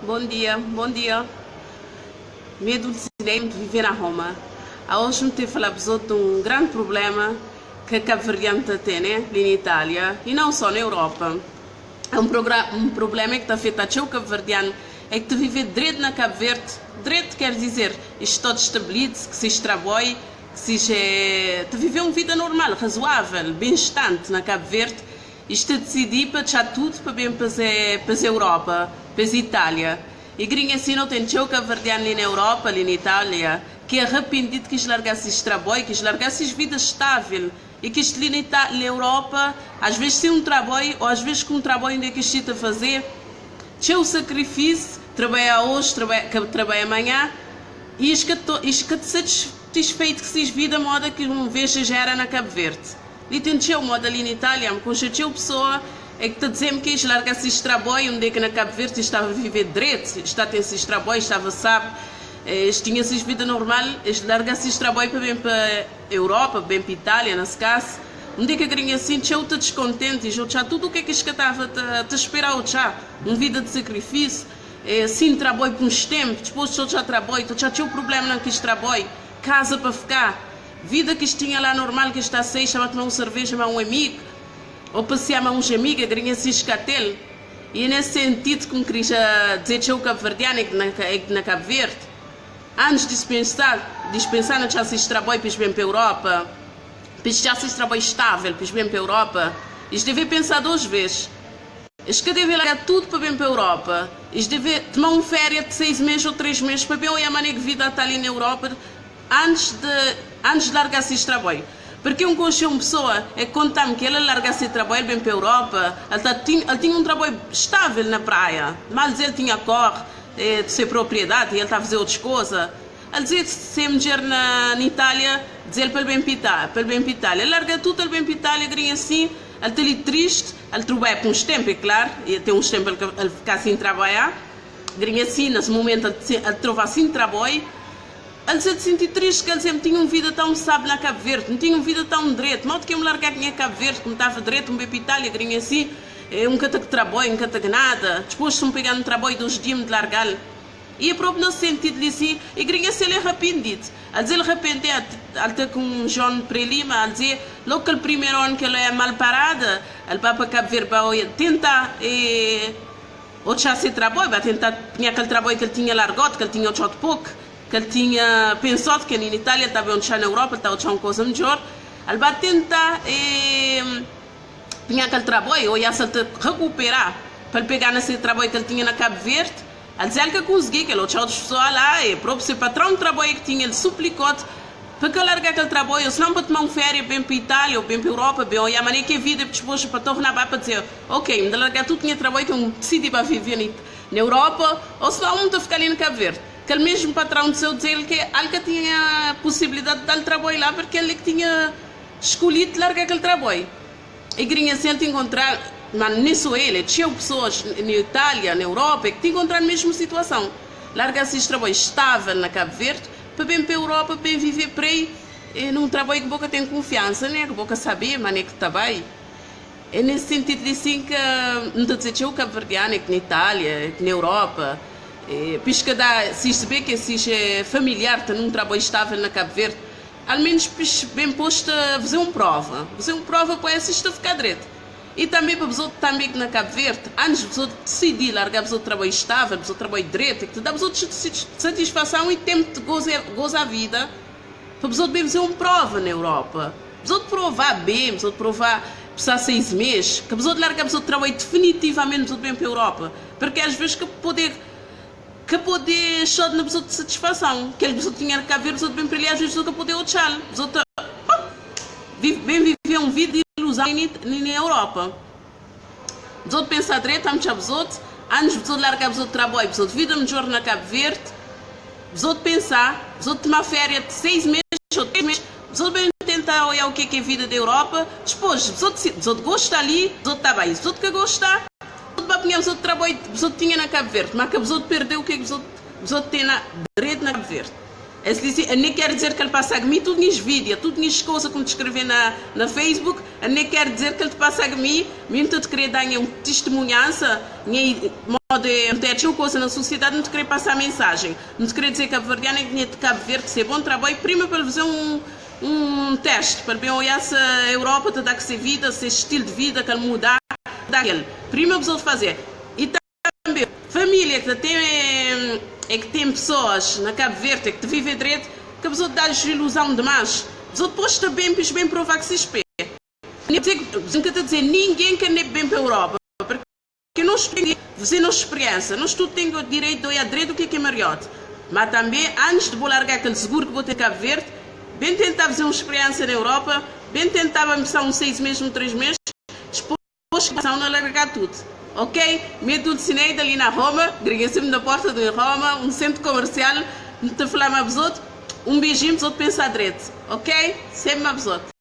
Bom dia, bom dia. Medo de viver na Roma. Hoje me tenho falado de um grande problema que a Cabo Verdeana tem, né, na Itália, e não só na Europa. É um problema que está afetando o Cabo Verdeano, é que viver direito na Cabo Verde. Direito quer dizer estado estabelecido, que se trabalha, que seja viver uma vida normal, razoável, bem-estante na Cabo Verde. Isto decidir para deixar tudo para bem para a Europa, para a Itália. E gringa assim não tem o Cabo Verdeano na Europa, ali na Itália, que é arrependido que largasse este trabalho, que largasse esta vida estável. E que isto ali na Europa, às vezes tem um trabalho, ou às vezes com um trabalho ainda que isto a fazer, tinha o sacrifício, trabalha hoje, trabalha amanhã, e isto que te satisfeito que se vida moda que uma vez já era na Cabo Verde. E tem o modo ali na Itália, com a pessoa é que está dizendo que isto larga-se este trabalho, onde é que na Cabo Verde estava a viver direito, está a ter esse trabalho, estava sabe, tinha essa vida normal, larga-se este trabalho para bem para a Europa, bem para a Itália, nesse caso, onde é que a gringa assim, eu estou descontente, eu já tudo o que é que isto estava a esperar, já, uma vida de sacrifício, sim, trabalho por uns tempos, depois eu já trabalho, já tinha um problema não quis trabalho, casa para ficar, vida que isto tinha lá normal, que está a sair, chama a tomar uma cerveja, chamar um amigo, ou passear com uns amigos, a gringa se escatel. E é nesse sentido que me queria dizer que o Cabo Verdeano é na Cabo Verde, antes de dispensar não já se trabalho para bem para a Europa, para já se trabalho estável para bem para a Europa, eles devem pensar duas vezes. Eles que devem largar tudo para bem para a Europa, eles devem tomar uma férias de 6 meses ou 3 meses para ver a maneira que a vida está ali na Europa, antes de largar-se este trabalho. Porque eu conheci uma pessoa que conta-me que ela largasse esse trabalho bem para a Europa, ela tinha um trabalho estável na praia, mas ele tinha corre de ser propriedade e ele estava a fazer outras coisas. Ele dizia que se mulher na Itália, dizia para bem para a Itália. Ele larga tudo, ele bem para a Itália, grinha assim, ele está ali triste, ele trabalha por uns tempos, é claro, e tem uns tempos ele fica sem trabalhar, grinha assim, nesse momento ele trova assim trabalho. Ele se sentia triste, que ele sempre tinha uma vida tão sábio na Cabo Verde, não tinha uma vida tão direito. Mal que eu me largar que tinha Cabo Verde, como estava direito, um bem para a Itália, grinha assim, um cata que trabalho, um cata que nada. Depois de me pegar no trabalho dos dias de largar-lhe. E é próprio nesse sentido de assim, e grinha assim ele é arrependido. Ele diz ele arrependido, ele está com um João Prelima, ele diz, logo que o primeiro ano que ele é mal parada, ele vai para Cabo Verde para tentar, ou deixar esse trabalho, vai tentar, tinha aquele trabalho que ele tinha largado, que ele tinha outro pouco, que ele tinha pensado que na Itália estava onde está na Europa, estava onde uma coisa melhor, ele vai tentar tinha aquele trabalho, ou ia se recuperar para ele pegar nesse trabalho que ele tinha na Cabo Verde, ele dizia que conseguia, que ele tinha outras pessoas lá, e próprio seu patrão de trabalho que tinha, ele suplicou para que ele largar aquele trabalho, senão para tomar uma férias bem para a Itália, ou bem para a Europa, bem, ou a maneira que a vida depois para tornar para dizer, ok, me largar tudo, tinha trabalho que eu decidi para viver na Europa, ou senão não estou a ficar ali na Cabo Verde. Aquele mesmo patrão de seu dizer que ele tinha a possibilidade de dar trabalho lá porque ele que tinha escolhido largar aquele trabalho. E grinha sempre encontrar, mas nem só ele, tinha pessoas na Itália, na Europa, que encontraram a mesma situação. Largar-se este trabalho estável na Cabo Verde para bem para a Europa, para viver por aí, num trabalho que a boca tem confiança, né? Que a boca sabe, mas é que está bem. É nesse sentido de assim que não estou a dizer que o Cabo Verdeano, que na Itália, que na Europa, puisque se saber que seja familiar, está num trabalho estável na Cabo Verde, ao menos bem posto a fazer uma prova. Fazer uma prova para assistir a ficar direito. E também para você também na Cabo Verde, antes de você decidir largar o trabalho estável, o trabalho direito, que te dá você satisfação e tempo de gozar a vida, para você bem fazer uma prova na Europa. Você provar bem, você provar passar 6 meses, que você largar o trabalho definitivamente bem para a Europa. Porque às vezes que poder só de uma pessoa de satisfação, que ele tinha que haver, pessoa bem para ele, às vezes que poder deixar, bem viver uma vida de ilusão na Europa. Pessoa pensar direito, antes de largar o trabalho, pessoa de vida melhor na Cabo Verde, pessoa pensar, pessoa tomar férias de 6 meses ou 3 meses, pessoa bem tentar olhar o que é a vida da Europa, depois, pessoa gosta ali, pessoa está bem, pessoa que gosta. O trabalho que tinha na Cabo Verde, mas que a pessoa perdeu o que a pessoa tem na direito na Cabo Verde. Nem quer dizer que ele passa a mim tudo nos vídeos, tudo nas coisas que me escrever na Facebook, nem quer dizer que ele passa a mim, mesmo tu querer dar uma testemunhança, de ter uma coisa na sociedade, não te querer passar a mensagem. Não te querer dizer que a verdiana é que tinha de Cabo Verde, que ser bom trabalho, prima para fazer um teste, para ver olhar se a Europa te dá que ser vida, se estilo de vida, que ele mudar, daquele. Prima precisa fazer. E também, família que tem pessoas na Cabo Verde, que te vive direito, que a pessoa te dá ilusão demais. A pessoa depois está bem provar que se espera. Não quer dizer ninguém que nem bem para a Europa. Porque nós temos nossa experiência, nós tudo temos o direito de olhar direito o que é melhor. Mas também, antes de largar aquele seguro que vou ter Cabo Verde, bem tentar fazer uma experiência na Europa, bem tentar começar uns 6 meses, 3 meses, depois que não largar tudo. Ok? Minha Dulcineida ali na Roma, greguei-me na porta de Roma, um centro comercial, não te falar mais outros, um beijinho, para os outros pensar direito. Ok? Sempre mais outros.